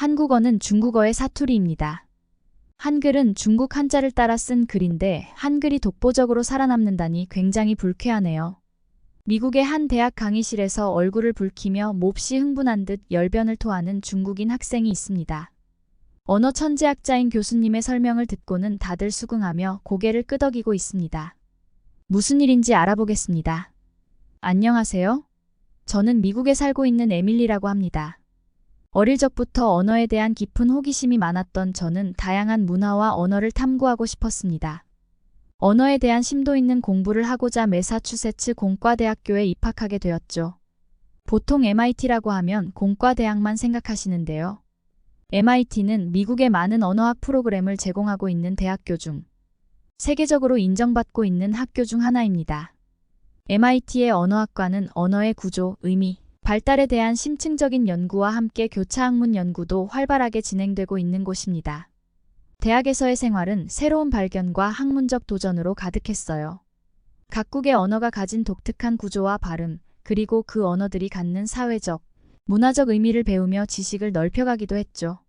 한국어는 중국어의 사투리입니다. 한글은 중국 한자를 따라 쓴 글인데 한글이 독보적으로 살아남는다니 굉장히 불쾌하네요. 미국의 한 대학 강의실에서 얼굴을 붉히며 몹시 흥분한 듯 열변을 토하는 중국인 학생이 있습니다. 언어 천재학자인 교수님의 설명을 듣고는 다들 수긍하며 고개를 끄덕이고 있습니다. 무슨 일인지 알아보겠습니다. 안녕하세요. 저는 미국에 살고 있는 에밀리라고 합니다. 어릴 적부터 언어에 대한 깊은 호기심이 많았던 저는 다양한 문화와 언어를 탐구하고 싶었습니다. 언어에 대한 심도 있는 공부를 하고자 매사추세츠 공과대학교에 입학하게 되었죠. 보통 MIT라고 하면 공과대학만 생각하시는데요. MIT는 미국의 많은 언어학 프로그램을 제공하고 있는 대학교 중 세계적으로 인정받고 있는 학교 중 하나입니다. MIT의 언어학과는 언어의 구조, 의미, 발달에 대한 심층적인 연구와 함께 교차학문 연구도 활발하게 진행되고 있는 곳입니다. 대학에서의 생활은 새로운 발견과 학문적 도전으로 가득했어요. 각국의 언어가 가진 독특한 구조와 발음, 그리고 그 언어들이 갖는 사회적, 문화적 의미를 배우며 지식을 넓혀가기도 했죠.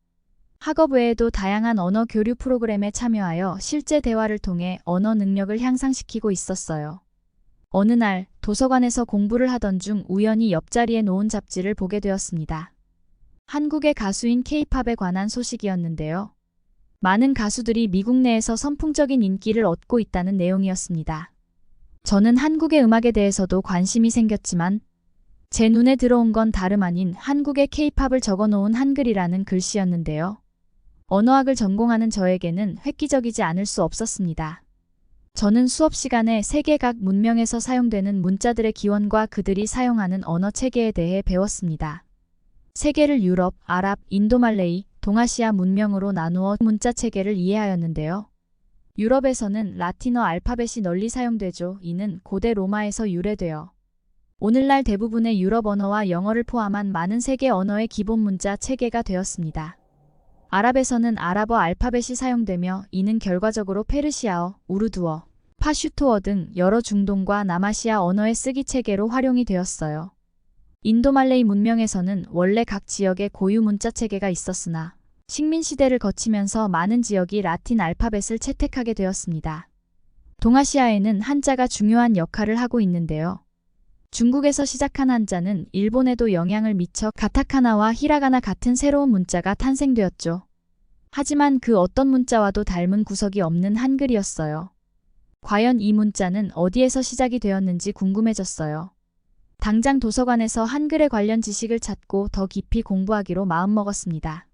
학업 외에도 다양한 언어 교류 프로그램에 참여하여 실제 대화를 통해 언어 능력을 향상시키고 있었어요. 어느 날 도서관에서 공부를 하던 중 우연히 옆자리에 놓은 잡지를 보게 되었습니다. 한국의 가수인 K-팝에 관한 소식이었는데요. 많은 가수들이 미국 내에서 선풍적인 인기를 얻고 있다는 내용이었습니다. 저는 한국의 음악에 대해서도 관심이 생겼지만 제 눈에 들어온 건 다름 아닌 한국의 K-팝을 적어놓은 한글이라는 글씨였는데요. 언어학을 전공하는 저에게는 획기적이지 않을 수 없었습니다. 저는 수업 시간에 세계 각 문명에서 사용되는 문자들의 기원과 그들이 사용하는 언어 체계에 대해 배웠습니다. 세계를 유럽, 아랍, 인도말레이, 동아시아 문명으로 나누어 문자 체계를 이해하였는데요. 유럽에서는 라틴어 알파벳이 널리 사용되죠. 이는 고대 로마에서 유래되어 오늘날 대부분의 유럽 언어와 영어를 포함한 많은 세계 언어의 기본 문자 체계가 되었습니다. 아랍에서는 아랍어 알파벳이 사용되며 이는 결과적으로 페르시아어, 우르두어, 파슈토어 등 여러 중동과 남아시아 언어의 쓰기 체계로 활용이 되었어요. 인도말레이 문명에서는 원래 각 지역의 고유 문자 체계가 있었으나 식민시대를 거치면서 많은 지역이 라틴 알파벳을 채택하게 되었습니다. 동아시아에는 한자가 중요한 역할을 하고 있는데요. 중국에서 시작한 한자는 일본에도 영향을 미쳐 가타카나와 히라가나 같은 새로운 문자가 탄생되었죠. 하지만 그 어떤 문자와도 닮은 구석이 없는 한글이었어요. 과연 이 문자는 어디에서 시작이 되었는지 궁금해졌어요. 당장 도서관에서 한글에 관련 지식을 찾고 더 깊이 공부하기로 마음먹었습니다.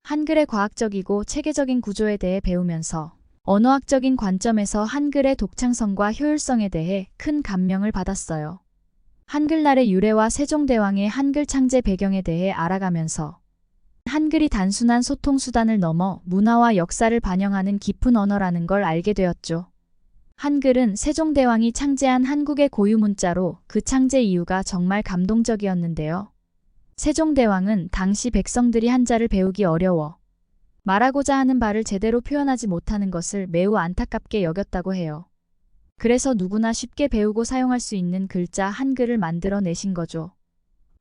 한글의 과학적이고 체계적인 구조에 대해 배우면서 언어학적인 관점에서 한글의 독창성과 효율성에 대해 큰 감명을 받았어요. 한글날의 유래와 세종대왕의 한글 창제 배경에 대해 알아가면서 한글이 단순한 소통 수단을 넘어 문화와 역사를 반영하는 깊은 언어라는 걸 알게 되었죠. 한글은 세종대왕이 창제한 한국의 고유 문자로 그 창제 이유가 정말 감동적이었는데요. 세종대왕은 당시 백성들이 한자를 배우기 어려워 말하고자 하는 바를 제대로 표현하지 못하는 것을 매우 안타깝게 여겼다고 해요. 그래서 누구나 쉽게 배우고 사용할 수 있는 글자 한글을 만들어 내신 거죠.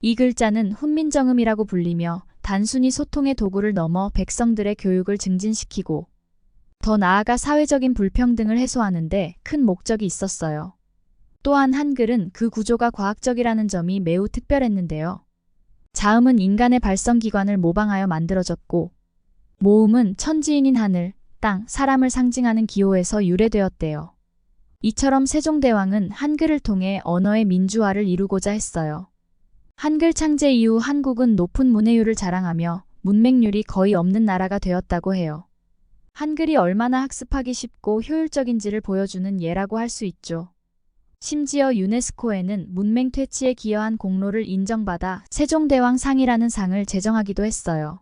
이 글자는 훈민정음이라고 불리며 단순히 소통의 도구를 넘어 백성들의 교육을 증진시키고 더 나아가 사회적인 불평등을 해소하는 데 큰 목적이 있었어요. 또한 한글은 그 구조가 과학적이라는 점이 매우 특별했는데요. 자음은 인간의 발성기관을 모방하여 만들어졌고 모음은 천지인인 하늘, 땅, 사람을 상징하는 기호에서 유래되었대요. 이처럼 세종대왕은 한글을 통해 언어의 민주화를 이루고자 했어요. 한글 창제 이후 한국은 높은 문해율을 자랑하며 문맹률이 거의 없는 나라가 되었다고 해요. 한글이 얼마나 학습하기 쉽고 효율적인지를 보여주는 예라고 할 수 있죠. 심지어 유네스코에는 문맹 퇴치에 기여한 공로를 인정받아 세종대왕 상이라는 상을 제정하기도 했어요.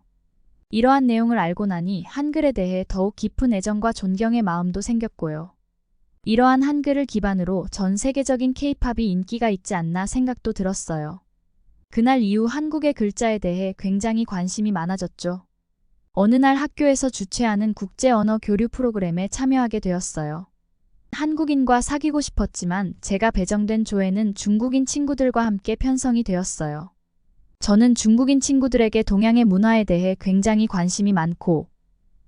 이러한 내용을 알고 나니 한글에 대해 더욱 깊은 애정과 존경의 마음도 생겼고요. 이러한 한글을 기반으로 전 세계적인 K-팝이 인기가 있지 않나 생각도 들었어요. 그날 이후 한국의 글자에 대해 굉장히 관심이 많아졌죠. 어느 날 학교에서 주최하는 국제 언어 교류 프로그램에 참여하게 되었어요. 한국인과 사귀고 싶었지만 제가 배정된 조에는 중국인 친구들과 함께 편성이 되었어요. 저는 중국인 친구들에게 동양의 문화에 대해 굉장히 관심이 많고,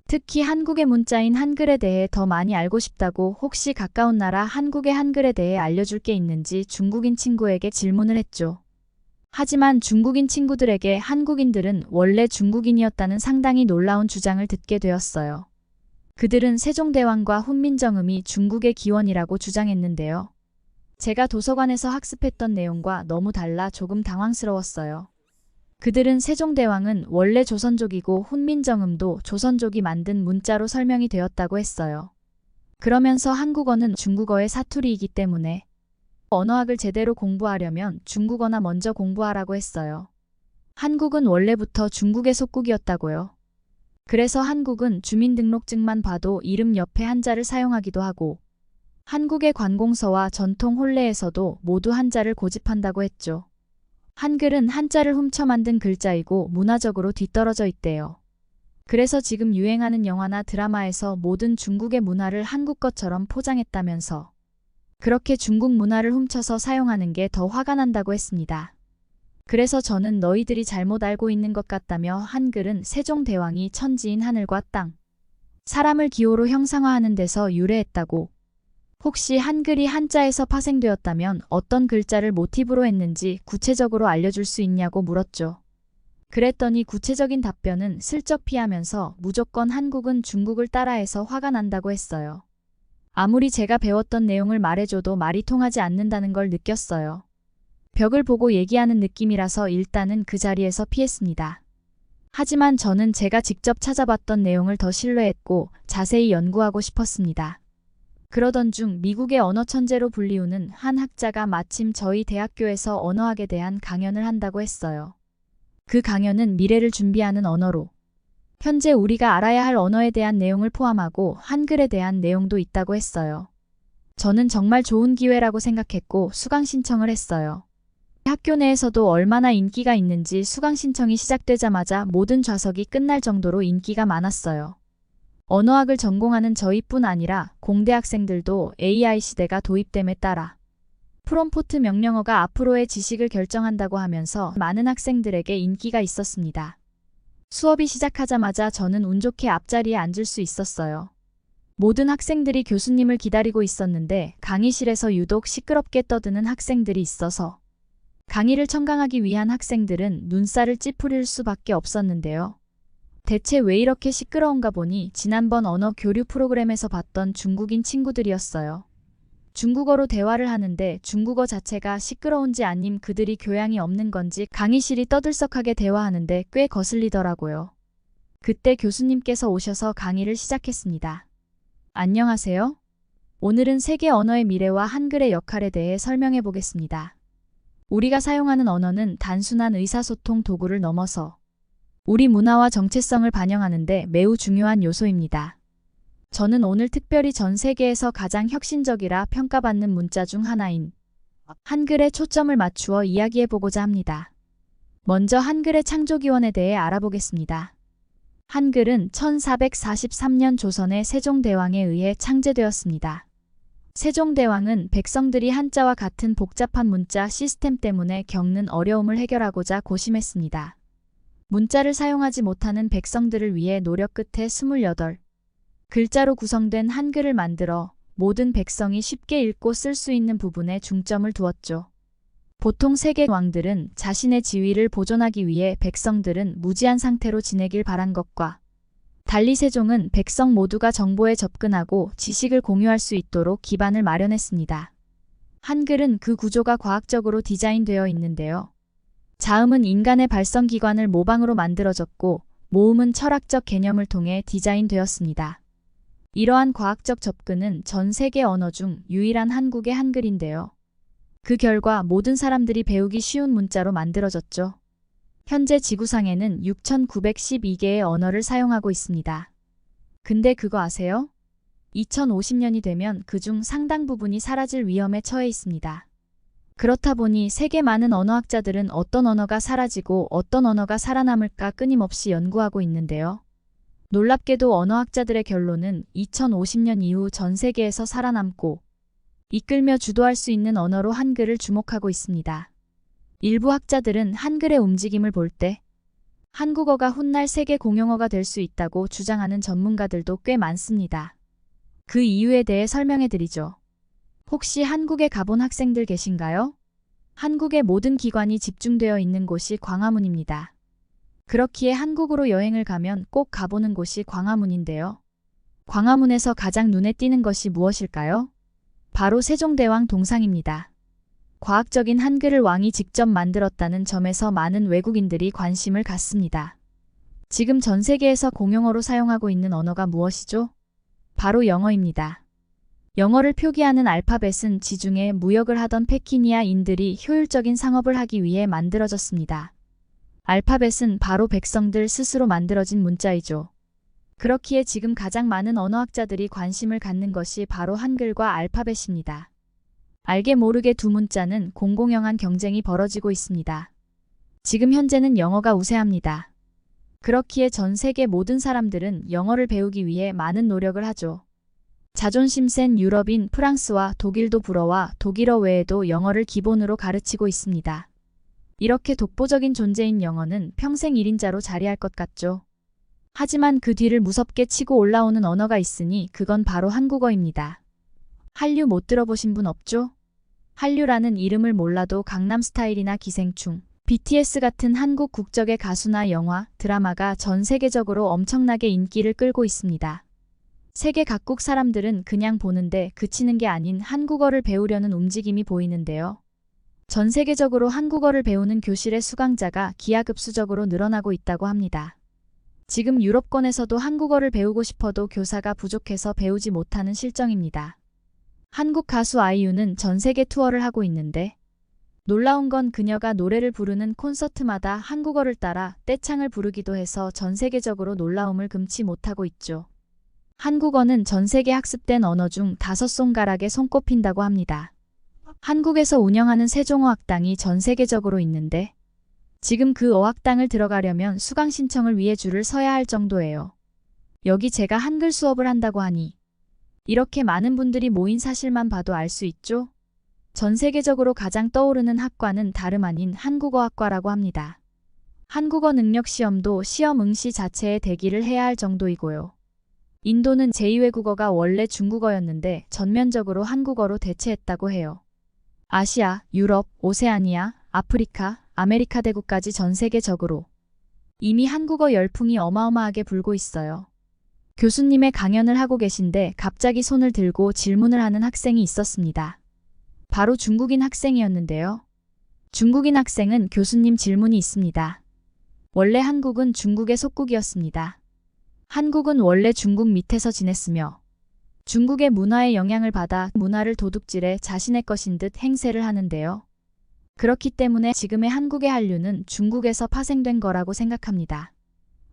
특히 한국의 문자인 한글에 대해 더 많이 알고 싶다고 혹시 가까운 나라 한국의 한글에 대해 알려줄 게 있는지 중국인 친구에게 질문을 했죠. 하지만 중국인 친구들에게 한국인들은 원래 중국인이었다는 상당히 놀라운 주장을 듣게 되었어요. 그들은 세종대왕과 훈민정음이 중국의 기원이라고 주장했는데요. 제가 도서관에서 학습했던 내용과 너무 달라 조금 당황스러웠어요. 그들은 세종대왕은 원래 조선족이고 훈민정음도 조선족이 만든 문자로 설명이 되었다고 했어요. 그러면서 한국어는 중국어의 사투리이기 때문에 언어학을 제대로 공부하려면 중국어나 먼저 공부하라고 했어요. 한국은 원래부터 중국의 속국이었다고요. 그래서 한국은 주민등록증만 봐도 이름 옆에 한자를 사용하기도 하고, 한국의 관공서와 전통 혼례에서도 모두 한자를 고집한다고 했죠. 한글은 한자를 훔쳐 만든 글자이고 문화적으로 뒤떨어져 있대요. 그래서 지금 유행하는 영화나 드라마에서 모든 중국의 문화를 한국 것처럼 포장했다면서 그렇게 중국 문화를 훔쳐서 사용하는 게 더 화가 난다고 했습니다. 그래서 저는 너희들이 잘못 알고 있는 것 같다며 한글은 세종대왕이 천지인 하늘과 땅, 사람을 기호로 형상화하는 데서 유래했다고, 혹시 한글이 한자에서 파생되었다면 어떤 글자를 모티브로 했는지 구체적으로 알려줄 수 있냐고 물었죠. 그랬더니 구체적인 답변은 슬쩍 피하면서 무조건 한국은 중국을 따라해서 화가 난다고 했어요. 아무리 제가 배웠던 내용을 말해줘도 말이 통하지 않는다는 걸 느꼈어요. 벽을 보고 얘기하는 느낌이라서 일단은 그 자리에서 피했습니다. 하지만 저는 제가 직접 찾아봤던 내용을 더 신뢰했고 자세히 연구하고 싶었습니다. 그러던 중 미국의 언어 천재로 불리우는 한 학자가 마침 저희 대학교에서 언어학에 대한 강연을 한다고 했어요. 그 강연은 미래를 준비하는 언어로, 현재 우리가 알아야 할 언어에 대한 내용을 포함하고 한글에 대한 내용도 있다고 했어요. 저는 정말 좋은 기회라고 생각했고 수강 신청을 했어요. 학교 내에서도 얼마나 인기가 있는지 수강 신청이 시작되자마자 모든 좌석이 끝날 정도로 인기가 많았어요. 언어학을 전공하는 저희뿐 아니라 공대 학생들도 AI 시대가 도입됨에 따라 프롬프트 명령어가 앞으로의 지식을 결정한다고 하면서 많은 학생들에게 인기가 있었습니다. 수업이 시작하자마자 저는 운 좋게 앞자리에 앉을 수 있었어요. 모든 학생들이 교수님을 기다리고 있었는데 강의실에서 유독 시끄럽게 떠드는 학생들이 있어서 강의를 청강하기 위한 학생들은 눈살을 찌푸릴 수밖에 없었는데요. 대체 왜 이렇게 시끄러운가 보니 지난번 언어 교류 프로그램에서 봤던 중국인 친구들이었어요. 중국어로 대화를 하는데 중국어 자체가 시끄러운지 아님 그들이 교양이 없는 건지 강의실이 떠들썩하게 대화하는데 꽤 거슬리더라고요. 그때 교수님께서 오셔서 강의를 시작했습니다. 안녕하세요. 오늘은 세계 언어의 미래와 한글의 역할에 대해 설명해 보겠습니다. 우리가 사용하는 언어는 단순한 의사소통 도구를 넘어서 우리 문화와 정체성을 반영하는데 매우 중요한 요소입니다. 저는 오늘 특별히 전 세계에서 가장 혁신적이라 평가받는 문자 중 하나인 한글에 초점을 맞추어 이야기해보고자 합니다. 먼저 한글의 창조기원에 대해 알아보겠습니다. 한글은 1443년 조선의 세종대왕에 의해 창제되었습니다. 세종대왕은 백성들이 한자와 같은 복잡한 문자 시스템 때문에 겪는 어려움을 해결하고자 고심했습니다. 문자를 사용하지 못하는 백성들을 위해 노력 끝에 28 글자로 구성된 한글을 만들어 모든 백성이 쉽게 읽고 쓸 수 있는 부분에 중점을 두었죠. 보통 세계 왕들은 자신의 지위를 보존하기 위해 백성들은 무지한 상태로 지내길 바란 것과 달리 세종은 백성 모두가 정보에 접근하고 지식을 공유할 수 있도록 기반을 마련했습니다. 한글은 그 구조가 과학적으로 디자인되어 있는데요. 자음은 인간의 발성기관을 모방으로 만들어졌고 모음은 철학적 개념을 통해 디자인되었습니다. 이러한 과학적 접근은 전 세계 언어 중 유일한 한국의 한글인데요. 그 결과 모든 사람들이 배우기 쉬운 문자로 만들어졌죠. 현재 지구상에는 6,912개의 언어를 사용하고 있습니다. 근데 그거 아세요? 2050년이 되면 그중 상당 부분이 사라질 위험에 처해 있습니다. 그렇다 보니 세계 많은 언어학자들은 어떤 언어가 사라지고 어떤 언어가 살아남을까 끊임없이 연구하고 있는데요. 놀랍게도 언어학자들의 결론은 2050년 이후 전 세계에서 살아남고 이끌며 주도할 수 있는 언어로 한글을 주목하고 있습니다. 일부 학자들은 한글의 움직임을 볼 때 한국어가 훗날 세계 공용어가 될 수 있다고 주장하는 전문가들도 꽤 많습니다. 그 이유에 대해 설명해 드리죠. 혹시 한국에 가본 학생들 계신가요? 한국의 모든 기관이 집중되어 있는 곳이 광화문입니다. 그렇기에 한국으로 여행을 가면 꼭 가보는 곳이 광화문인데요. 광화문에서 가장 눈에 띄는 것이 무엇일까요? 바로 세종대왕 동상입니다. 과학적인 한글을 왕이 직접 만들었다는 점에서 많은 외국인들이 관심을 갖습니다. 지금 전 세계에서 공용어로 사용하고 있는 언어가 무엇이죠? 바로 영어입니다. 영어를 표기하는 알파벳은 지중해 무역을 하던 페키니아인들이 효율적인 상업을 하기 위해 만들어졌습니다. 알파벳은 바로 백성들 스스로 만들어진 문자이죠. 그렇기에 지금 가장 많은 언어학자들이 관심을 갖는 것이 바로 한글과 알파벳입니다. 알게 모르게 두 문자는 공공연한 경쟁이 벌어지고 있습니다. 지금 현재는 영어가 우세합니다. 그렇기에 전 세계 모든 사람들은 영어를 배우기 위해 많은 노력을 하죠. 자존심 센 유럽인 프랑스와 독일도 불어와 독일어 외에도 영어를 기본으로 가르치고 있습니다. 이렇게 독보적인 존재인 영어는 평생 1인자로 자리할 것 같죠. 하지만 그 뒤를 무섭게 치고 올라오는 언어가 있으니 그건 바로 한국어입니다. 한류 못 들어보신 분 없죠? 한류라는 이름을 몰라도 강남스타일이나 기생충, BTS 같은 한국 국적의 가수나 영화, 드라마가 전 세계적으로 엄청나게 인기를 끌고 있습니다. 세계 각국 사람들은 그냥 보는데 그치는 게 아닌 한국어를 배우려는 움직임이 보이는데요. 전 세계적으로 한국어를 배우는 교실의 수강자가 기하급수적으로 늘어나고 있다고 합니다. 지금 유럽권에서도 한국어를 배우고 싶어도 교사가 부족해서 배우지 못하는 실정입니다. 한국 가수 아이유는 전 세계 투어를 하고 있는데 놀라운 건 그녀가 노래를 부르는 콘서트마다 한국어를 따라 떼창을 부르기도 해서 전 세계적으로 놀라움을 금치 못하고 있죠. 한국어는 전 세계 학습된 언어 중 5손가락에 손꼽힌다고 합니다. 한국에서 운영하는 세종어학당이 전 세계적으로 있는데 지금 그 어학당을 들어가려면 수강 신청을 위해 줄을 서야 할 정도예요. 여기 제가 한글 수업을 한다고 하니 이렇게 많은 분들이 모인 사실만 봐도 알 수 있죠? 전 세계적으로 가장 떠오르는 학과는 다름 아닌 한국어학과라고 합니다. 한국어 능력 시험도 시험 응시 자체에 대기를 해야 할 정도이고요. 인도는 제2외국어가 원래 중국어였는데 전면적으로 한국어로 대체했다고 해요. 아시아, 유럽, 오세아니아, 아프리카, 아메리카 대국까지 전 세계적으로 이미 한국어 열풍이 어마어마하게 불고 있어요. 교수님의 강연을 하고 계신데 갑자기 손을 들고 질문을 하는 학생이 있었습니다. 바로 중국인 학생이었는데요. 중국인 학생은 교수님 질문이 있습니다. 원래 한국은 중국의 속국이었습니다. 한국은 원래 중국 밑에서 지냈으며 중국의 문화의 영향을 받아 문화를 도둑질해 자신의 것인 듯 행세를 하는데요. 그렇기 때문에 지금의 한국의 한류는 중국에서 파생된 거라고 생각합니다.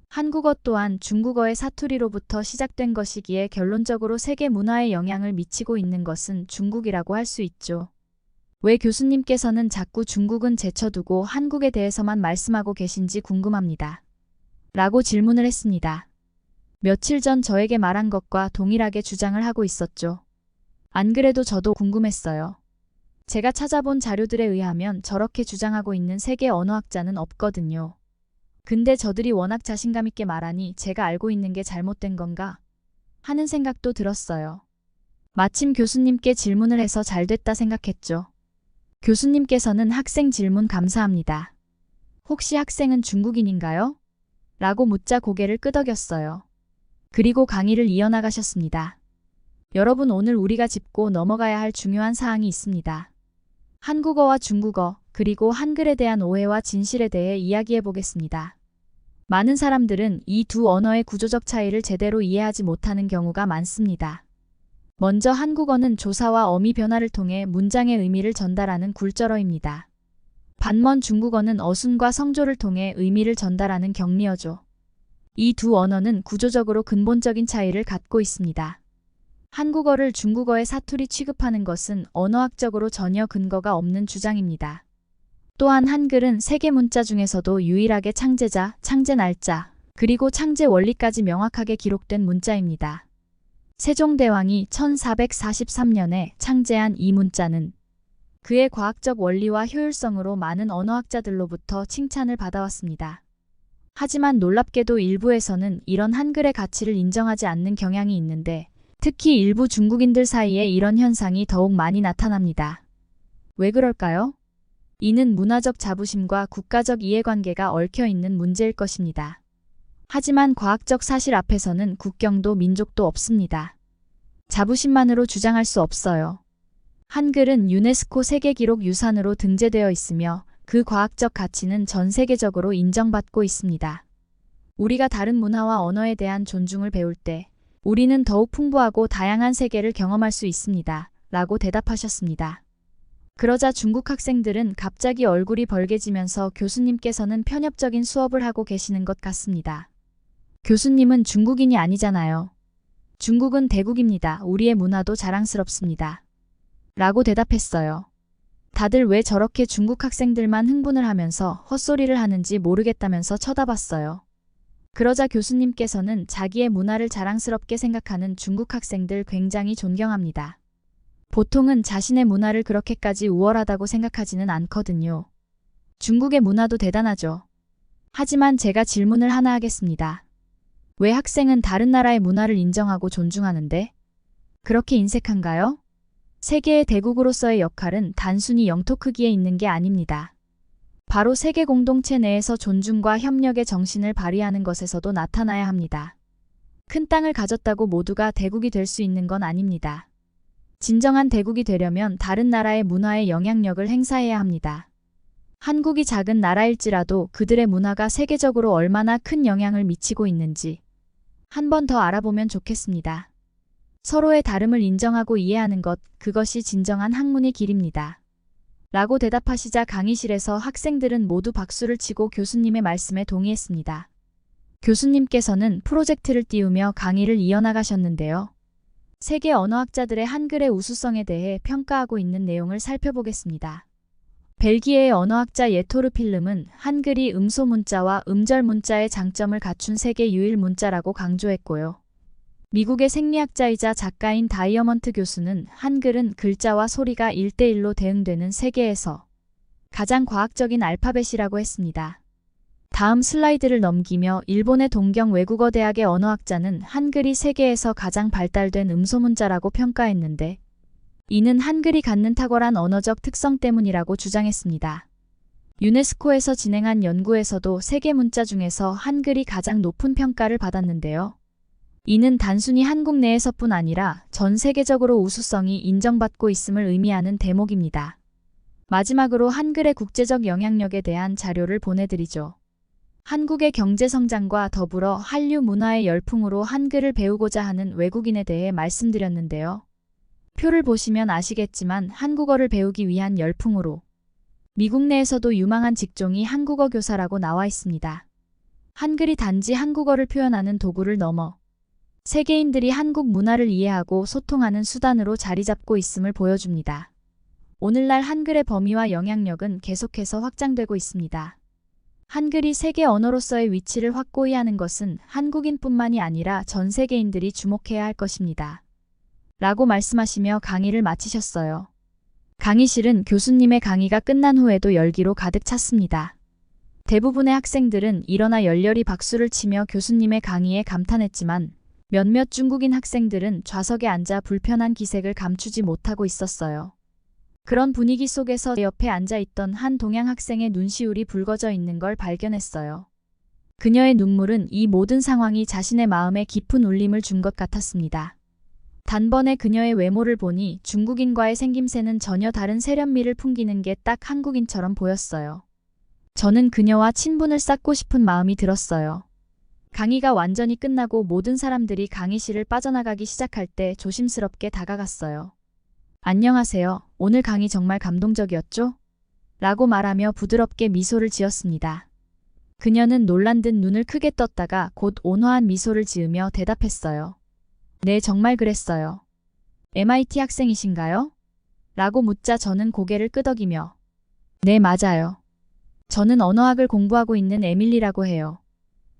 한국어 또한 중국어의 사투리로부터 시작된 것이기에 결론적으로 세계 문화에 영향을 미치고 있는 것은 중국이라고 할 수 있죠. 왜 교수님께서는 자꾸 중국은 제쳐두고 한국에 대해서만 말씀하고 계신지 궁금합니다. 라고 질문을 했습니다. 며칠 전 저에게 말한 것과 동일하게 주장을 하고 있었죠. 안 그래도 저도 궁금했어요. 제가 찾아본 자료들에 의하면 저렇게 주장하고 있는 세계 언어학자는 없거든요. 근데 저들이 워낙 자신감 있게 말하니 제가 알고 있는 게 잘못된 건가 하는 생각도 들었어요. 마침 교수님께 질문을 해서 잘 됐다 생각했죠. 교수님께서는 학생 질문 감사합니다. 혹시 학생은 중국인인가요? 라고 묻자 고개를 끄덕였어요. 그리고 강의를 이어나가셨습니다. 여러분, 오늘 우리가 짚고 넘어가야 할 중요한 사항이 있습니다. 한국어와 중국어, 그리고 한글에 대한 오해와 진실에 대해 이야기해 보겠습니다. 많은 사람들은 이 두 언어의 구조적 차이를 제대로 이해하지 못하는 경우가 많습니다. 먼저 한국어는 조사와 어미 변화를 통해 문장의 의미를 전달하는 굴절어입니다. 반면 중국어는 어순과 성조를 통해 의미를 전달하는 격리어죠. 이 두 언어는 구조적으로 근본적인 차이를 갖고 있습니다. 한국어를 중국어의 사투리 취급하는 것은 언어학적으로 전혀 근거가 없는 주장입니다. 또한 한글은 세계 문자 중에서도 유일하게 창제자, 창제 날짜, 그리고 창제 원리까지 명확하게 기록된 문자입니다. 세종대왕이 1443년에 창제한 이 문자는 그의 과학적 원리와 효율성으로 많은 언어학자들로부터 칭찬을 받아왔습니다. 하지만 놀랍게도 일부에서는 이런 한글의 가치를 인정하지 않는 경향이 있는데 특히 일부 중국인들 사이에 이런 현상이 더욱 많이 나타납니다. 왜 그럴까요? 이는 문화적 자부심과 국가적 이해관계가 얽혀 있는 문제일 것입니다. 하지만 과학적 사실 앞에서는 국경도 민족도 없습니다. 자부심만으로 주장할 수 없어요. 한글은 유네스코 세계기록 유산으로 등재되어 있으며 그 과학적 가치는 전 세계적으로 인정받고 있습니다. 우리가 다른 문화와 언어에 대한 존중을 배울 때 우리는 더욱 풍부하고 다양한 세계를 경험할 수 있습니다. 라고 대답하셨습니다. 그러자 중국 학생들은 갑자기 얼굴이 벌개지면서 교수님께서는 편협적인 수업을 하고 계시는 것 같습니다. 교수님은 중국인이 아니잖아요. 중국은 대국입니다. 우리의 문화도 자랑스럽습니다. 라고 대답했어요. 다들 왜 저렇게 중국 학생들만 흥분을 하면서 헛소리를 하는지 모르겠다면서 쳐다봤어요. 그러자 교수님께서는 자기의 문화를 자랑스럽게 생각하는 중국 학생들 굉장히 존경합니다. 보통은 자신의 문화를 그렇게까지 우월하다고 생각하지는 않거든요. 중국의 문화도 대단하죠. 하지만 제가 질문을 하나 하겠습니다. 왜 학생은 다른 나라의 문화를 인정하고 존중하는데? 그렇게 인색한가요? 세계의 대국으로서의 역할은 단순히 영토 크기에 있는 게 아닙니다. 바로 세계 공동체 내에서 존중과 협력의 정신을 발휘하는 것에서도 나타나야 합니다. 큰 땅을 가졌다고 모두가 대국이 될 수 있는 건 아닙니다. 진정한 대국이 되려면 다른 나라의 문화에 영향력을 행사해야 합니다. 한국이 작은 나라일지라도 그들의 문화가 세계적으로 얼마나 큰 영향을 미치고 있는지 한 번 더 알아보면 좋겠습니다. 서로의 다름을 인정하고 이해하는 것, 그것이 진정한 학문의 길입니다. 라고 대답하시자 강의실에서 학생들은 모두 박수를 치고 교수님의 말씀에 동의했습니다. 교수님께서는 프로젝트를 띄우며 강의를 이어나가셨는데요. 세계 언어학자들의 한글의 우수성에 대해 평가하고 있는 내용을 살펴보겠습니다. 벨기에의 언어학자 예토르 필름은 한글이 음소 문자와 음절 문자의 장점을 갖춘 세계 유일 문자라고 강조했고요. 미국의 생리학자이자 작가인 다이어먼트 교수는 한글은 글자와 소리가 1:1로 대응되는 세계에서 가장 과학적인 알파벳이라고 했습니다. 다음 슬라이드를 넘기며 일본의 동경 외국어대학의 언어학자는 한글이 세계에서 가장 발달된 음소문자라고 평가했는데 이는 한글이 갖는 탁월한 언어적 특성 때문이라고 주장했습니다. 유네스코에서 진행한 연구에서도 세계 문자 중에서 한글이 가장 높은 평가를 받았는데요. 이는 단순히 한국 내에서뿐 아니라 전 세계적으로 우수성이 인정받고 있음을 의미하는 대목입니다. 마지막으로 한글의 국제적 영향력에 대한 자료를 보내드리죠. 한국의 경제 성장과 더불어 한류 문화의 열풍으로 한글을 배우고자 하는 외국인에 대해 말씀드렸는데요. 표를 보시면 아시겠지만 한국어를 배우기 위한 열풍으로 미국 내에서도 유망한 직종이 한국어 교사라고 나와 있습니다. 한글이 단지 한국어를 표현하는 도구를 넘어 세계인들이 한국 문화를 이해하고 소통하는 수단으로 자리 잡고 있음을 보여줍니다. 오늘날 한글의 범위와 영향력은 계속해서 확장되고 있습니다. 한글이 세계 언어로서의 위치를 확고히 하는 것은 한국인뿐만이 아니라 전 세계인들이 주목해야 할 것입니다. 라고 말씀하시며 강의를 마치셨어요. 강의실은 교수님의 강의가 끝난 후에도 열기로 가득 찼습니다. 대부분의 학생들은 일어나 열렬히 박수를 치며 교수님의 강의에 감탄했지만 몇몇 중국인 학생들은 좌석에 앉아 불편한 기색을 감추지 못하고 있었어요. 그런 분위기 속에서 옆에 앉아있던 한 동양 학생의 눈시울이 붉어져 있는 걸 발견했어요. 그녀의 눈물은 이 모든 상황이 자신의 마음에 깊은 울림을 준 것 같았습니다. 단번에 그녀의 외모를 보니 중국인과의 생김새는 전혀 다른 세련미를 풍기는 게 딱 한국인처럼 보였어요. 저는 그녀와 친분을 쌓고 싶은 마음이 들었어요. 강의가 완전히 끝나고 모든 사람들이 강의실을 빠져나가기 시작할 때 조심스럽게 다가갔어요. 안녕하세요. 오늘 강의 정말 감동적이었죠? 라고 말하며 부드럽게 미소를 지었습니다. 그녀는 놀란 듯 눈을 크게 떴다가 곧 온화한 미소를 지으며 대답했어요. 네, 정말 그랬어요. MIT 학생이신가요? 라고 묻자 저는 고개를 끄덕이며 네, 맞아요. 저는 언어학을 공부하고 있는 에밀리라고 해요.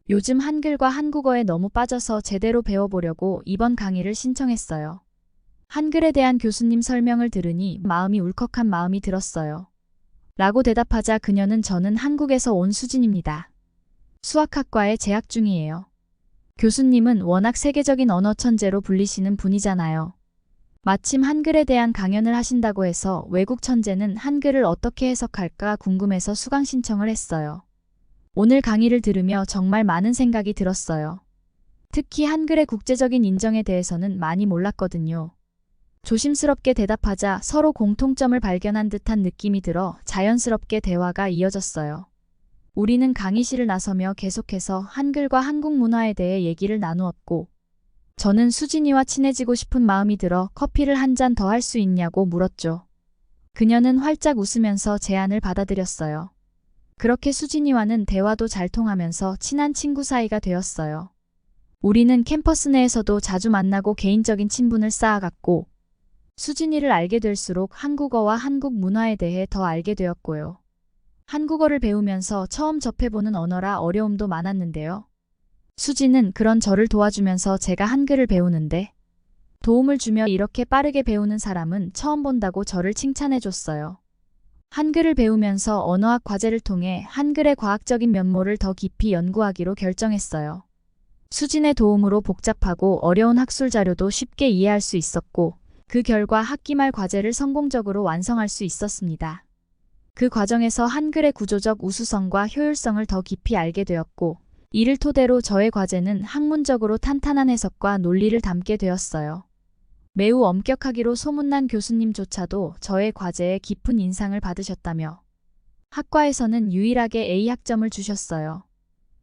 요즘 한글과 한국어에 너무 빠져서 제대로 배워보려고 이번 강의를 신청했어요. 한글에 대한 교수님 설명을 들으니 마음이 울컥한 마음이 들었어요. 라고 대답하자 그녀는 저는 한국에서 온 수진입니다. 수학학과에 재학 중이에요. 교수님은 워낙 세계적인 언어 천재로 불리시는 분이잖아요. 마침 한글에 대한 강연을 하신다고 해서 외국 천재는 한글을 어떻게 해석할까 궁금해서 수강 신청을 했어요. 오늘 강의를 들으며 정말 많은 생각이 들었어요. 특히 한글의 국제적인 인정에 대해서는 많이 몰랐거든요. 조심스럽게 대답하자 서로 공통점을 발견한 듯한 느낌이 들어 자연스럽게 대화가 이어졌어요. 우리는 강의실을 나서며 계속해서 한글과 한국 문화에 대해 얘기를 나누었고, 저는 수진이와 친해지고 싶은 마음이 들어 커피를 한 잔 더 할 수 있냐고 물었죠. 그녀는 활짝 웃으면서 제안을 받아들였어요. 그렇게 수진이와는 대화도 잘 통하면서 친한 친구 사이가 되었어요. 우리는 캠퍼스 내에서도 자주 만나고 개인적인 친분을 쌓아갔고, 수진이를 알게 될수록 한국어와 한국 문화에 대해 더 알게 되었고요. 한국어를 배우면서 처음 접해보는 언어라 어려움도 많았는데요. 수진은 그런 저를 도와주면서 제가 한글을 배우는데 도움을 주며 이렇게 빠르게 배우는 사람은 처음 본다고 저를 칭찬해줬어요. 한글을 배우면서 언어학 과제를 통해 한글의 과학적인 면모를 더 깊이 연구하기로 결정했어요. 수진의 도움으로 복잡하고 어려운 학술 자료도 쉽게 이해할 수 있었고, 그 결과 학기 말 과제를 성공적으로 완성할 수 있었습니다. 그 과정에서 한글의 구조적 우수성과 효율성을 더 깊이 알게 되었고, 이를 토대로 저의 과제는 학문적으로 탄탄한 해석과 논리를 담게 되었어요. 매우 엄격하기로 소문난 교수님조차도 저의 과제에 깊은 인상을 받으셨다며 학과에서는 유일하게 A 학점을 주셨어요.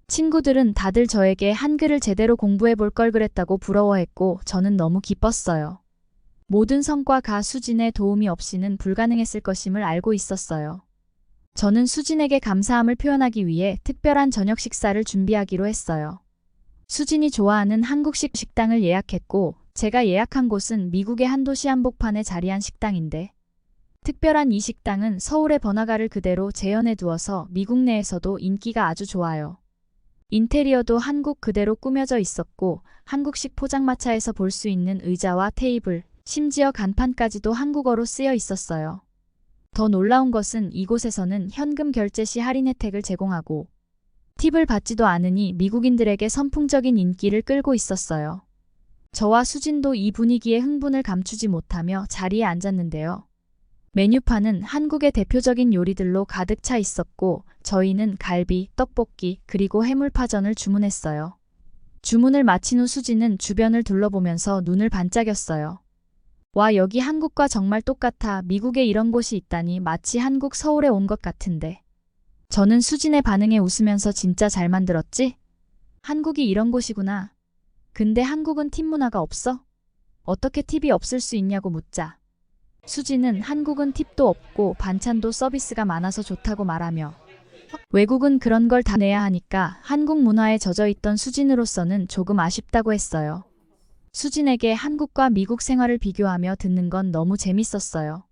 친구들은 다들 저에게 한글을 제대로 공부해 볼 걸 그랬다고 부러워했고 저는 너무 기뻤어요. 모든 성과가 수진의 도움이 없이는 불가능했을 것임을 알고 있었어요. 저는 수진에게 감사함을 표현하기 위해 특별한 저녁 식사를 준비하기로 했어요. 수진이 좋아하는 한국식 식당을 예약했고, 제가 예약한 곳은 미국의 한 도시 한복판에 자리한 식당인데, 특별한 이 식당은 서울의 번화가를 그대로 재현해 두어서 미국 내에서도 인기가 아주 좋아요. 인테리어도 한국 그대로 꾸며져 있었고, 한국식 포장마차에서 볼 수 있는 의자와 테이블, 심지어 간판까지도 한국어로 쓰여 있었어요. 더 놀라운 것은 이곳에서는 현금 결제 시 할인 혜택을 제공하고 팁을 받지도 않으니 미국인들에게 선풍적인 인기를 끌고 있었어요. 저와 수진도 이 분위기에 흥분을 감추지 못하며 자리에 앉았는데요. 메뉴판은 한국의 대표적인 요리들로 가득 차 있었고 저희는 갈비, 떡볶이, 그리고 해물파전을 주문했어요. 주문을 마친 후 수진은 주변을 둘러보면서 눈을 반짝였어요. 와, 여기 한국과 정말 똑같아. 미국에 이런 곳이 있다니 마치 한국 서울에 온 것 같은데. 저는 수진의 반응에 웃으면서 진짜 잘 만들었지? 한국이 이런 곳이구나. 근데 한국은 팁 문화가 없어? 어떻게 팁이 없을 수 있냐고 묻자. 수진은 한국은 팁도 없고 반찬도 서비스가 많아서 좋다고 말하며 외국은 그런 걸 다 내야 하니까 한국 문화에 젖어 있던 수진으로서는 조금 아쉽다고 했어요. 수진에게 한국과 미국 생활을 비교하며 듣는 건 너무 재밌었어요.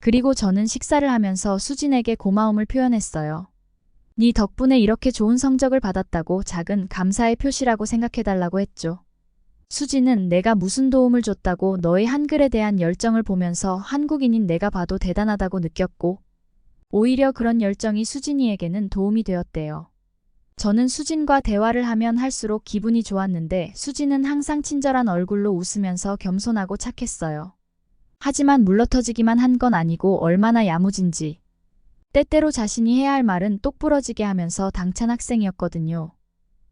그리고 저는 식사를 하면서 수진에게 고마움을 표현했어요. 네 덕분에 이렇게 좋은 성적을 받았다고 작은 감사의 표시라고 생각해달라고 했죠. 수진은 내가 무슨 도움을 줬다고 너의 한글에 대한 열정을 보면서 한국인인 내가 봐도 대단하다고 느꼈고 오히려 그런 열정이 수진이에게는 도움이 되었대요. 저는 수진과 대화를 하면 할수록 기분이 좋았는데 수진은 항상 친절한 얼굴로 웃으면서 겸손하고 착했어요. 하지만 물러터지기만 한 건 아니고 얼마나 야무진지. 때때로 자신이 해야 할 말은 똑부러지게 하면서 당찬 학생이었거든요.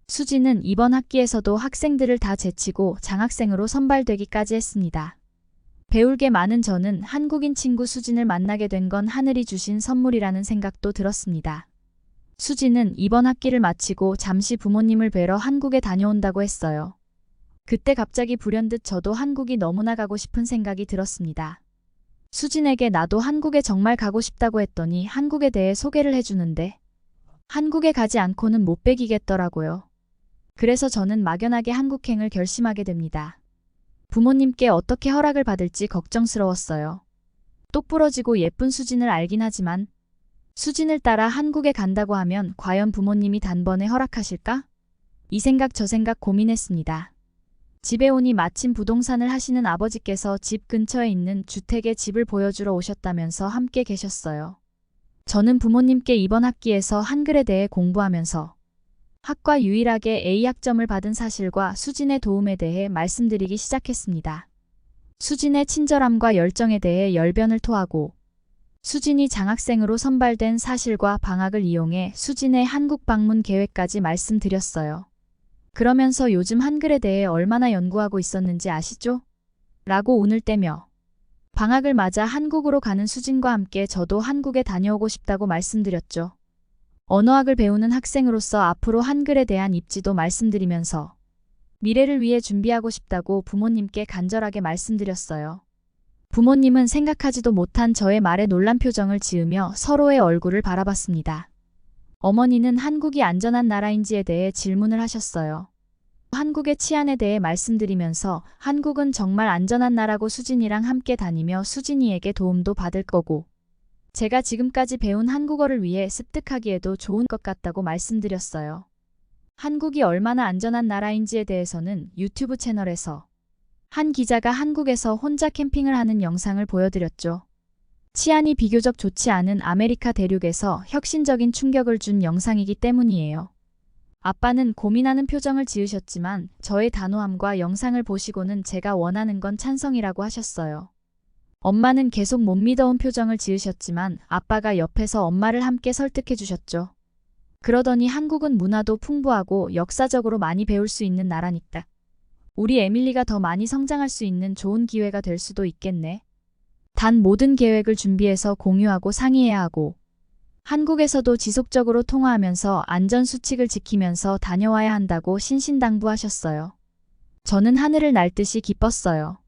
수진은 이번 학기에서도 학생들을 다 제치고 장학생으로 선발되기까지 했습니다. 배울 게 많은 저는 한국인 친구 수진을 만나게 된 건 하늘이 주신 선물이라는 생각도 들었습니다. 수진은 이번 학기를 마치고 잠시 부모님을 뵈러 한국에 다녀온다고 했어요. 그때 갑자기 불현듯 저도 한국이 너무나 가고 싶은 생각이 들었습니다. 수진에게 나도 한국에 정말 가고 싶다고 했더니 한국에 대해 소개를 해주는데 한국에 가지 않고는 못 배기겠더라고요. 그래서 저는 막연하게 한국행을 결심하게 됩니다. 부모님께 어떻게 허락을 받을지 걱정스러웠어요. 똑부러지고 예쁜 수진을 알긴 하지만 수진을 따라 한국에 간다고 하면 과연 부모님이 단번에 허락하실까? 이 생각 저 생각 고민했습니다. 집에 오니 마침 부동산을 하시는 아버지께서 집 근처에 있는 주택에 집을 보여주러 오셨다면서 함께 계셨어요. 저는 부모님께 이번 학기에서 한글에 대해 공부하면서 학과 유일하게 A학점을 받은 사실과 수진의 도움에 대해 말씀드리기 시작했습니다. 수진의 친절함과 열정에 대해 열변을 토하고 수진이 장학생으로 선발된 사실과 방학을 이용해 수진의 한국 방문 계획까지 말씀드렸어요. 그러면서 요즘 한글에 대해 얼마나 연구하고 있었는지 아시죠? 라고 운을 떼며 방학을 맞아 한국으로 가는 수진과 함께 저도 한국에 다녀오고 싶다고 말씀드렸죠. 언어학을 배우는 학생으로서 앞으로 한글에 대한 입지도 말씀드리면서 미래를 위해 준비하고 싶다고 부모님께 간절하게 말씀드렸어요. 부모님은 생각하지도 못한 저의 말에 놀란 표정을 지으며 서로의 얼굴을 바라봤습니다. 어머니는 한국이 안전한 나라인지에 대해 질문을 하셨어요. 한국의 치안에 대해 말씀드리면서 한국은 정말 안전한 나라고 수진이랑 함께 다니며 수진이에게 도움도 받을 거고 제가 지금까지 배운 한국어를 위해 습득하기에도 좋은 것 같다고 말씀드렸어요. 한국이 얼마나 안전한 나라인지에 대해서는 유튜브 채널에서 한 기자가 한국에서 혼자 캠핑을 하는 영상을 보여드렸죠. 치안이 비교적 좋지 않은 아메리카 대륙에서 혁신적인 충격을 준 영상이기 때문이에요. 아빠는 고민하는 표정을 지으셨지만 저의 단호함과 영상을 보시고는 제가 원하는 건 찬성이라고 하셨어요. 엄마는 계속 못 믿어온 표정을 지으셨지만 아빠가 옆에서 엄마를 함께 설득해 주셨죠. 그러더니 한국은 문화도 풍부하고 역사적으로 많이 배울 수 있는 나라니까. 우리 에밀리가 더 많이 성장할 수 있는 좋은 기회가 될 수도 있겠네. 단 모든 계획을 준비해서 공유하고 상의해야 하고 한국에서도 지속적으로 통화하면서 안전수칙을 지키면서 다녀와야 한다고 신신당부하셨어요. 저는 하늘을 날 듯이 기뻤어요.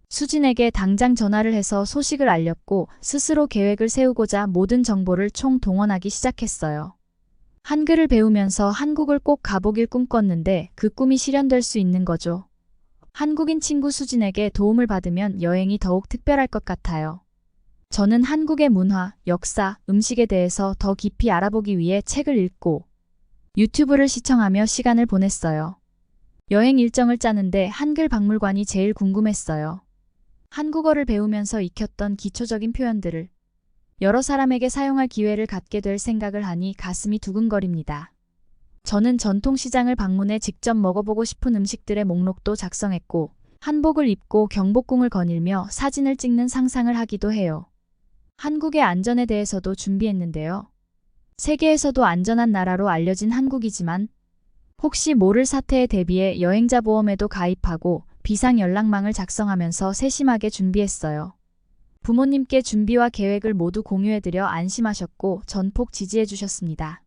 수진에게 당장 전화를 해서 소식을 알렸고 스스로 계획을 세우고자 모든 정보를 총동원하기 시작했어요. 한글을 배우면서 한국을 꼭 가보길 꿈꿨는데 그 꿈이 실현될 수 있는 거죠. 한국인 친구 수진에게 도움을 받으면 여행이 더욱 특별할 것 같아요. 저는 한국의 문화, 역사, 음식에 대해서 더 깊이 알아보기 위해 책을 읽고 유튜브를 시청하며 시간을 보냈어요. 여행 일정을 짜는데 한글 박물관이 제일 궁금했어요. 한국어를 배우면서 익혔던 기초적인 표현들을 여러 사람에게 사용할 기회를 갖게 될 생각을 하니 가슴이 두근거립니다. 저는 전통시장을 방문해 직접 먹어보고 싶은 음식들의 목록도 작성했고 한복을 입고 경복궁을 거닐며 사진을 찍는 상상을 하기도 해요. 한국의 안전에 대해서도 준비했는데요. 세계에서도 안전한 나라로 알려진 한국이지만 혹시 모를 사태에 대비해 여행자 보험에도 가입하고 비상 연락망을 작성하면서 세심하게 준비했어요. 부모님께 준비와 계획을 모두 공유해드려 안심하셨고 전폭 지지해주셨습니다.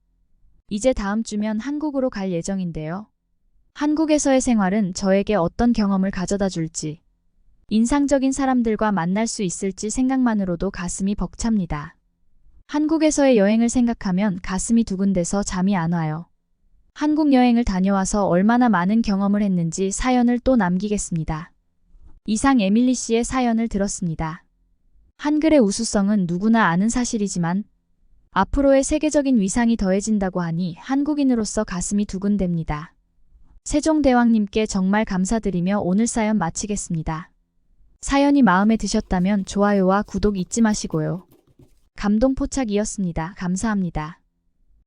이제 다음 주면 한국으로 갈 예정인데요. 한국에서의 생활은 저에게 어떤 경험을 가져다 줄지, 인상적인 사람들과 만날 수 있을지 생각만으로도 가슴이 벅찹니다. 한국에서의 여행을 생각하면 가슴이 두근대서 잠이 안 와요. 한국 여행을 다녀와서 얼마나 많은 경험을 했는지 사연을 또 남기겠습니다. 이상 에밀리 씨의 사연을 들었습니다. 한글의 우수성은 누구나 아는 사실이지만 앞으로의 세계적인 위상이 더해진다고 하니 한국인으로서 가슴이 두근댑니다. 세종대왕님께 정말 감사드리며 오늘 사연 마치겠습니다. 사연이 마음에 드셨다면 좋아요와 구독 잊지 마시고요. 감동포착이었습니다. 감사합니다.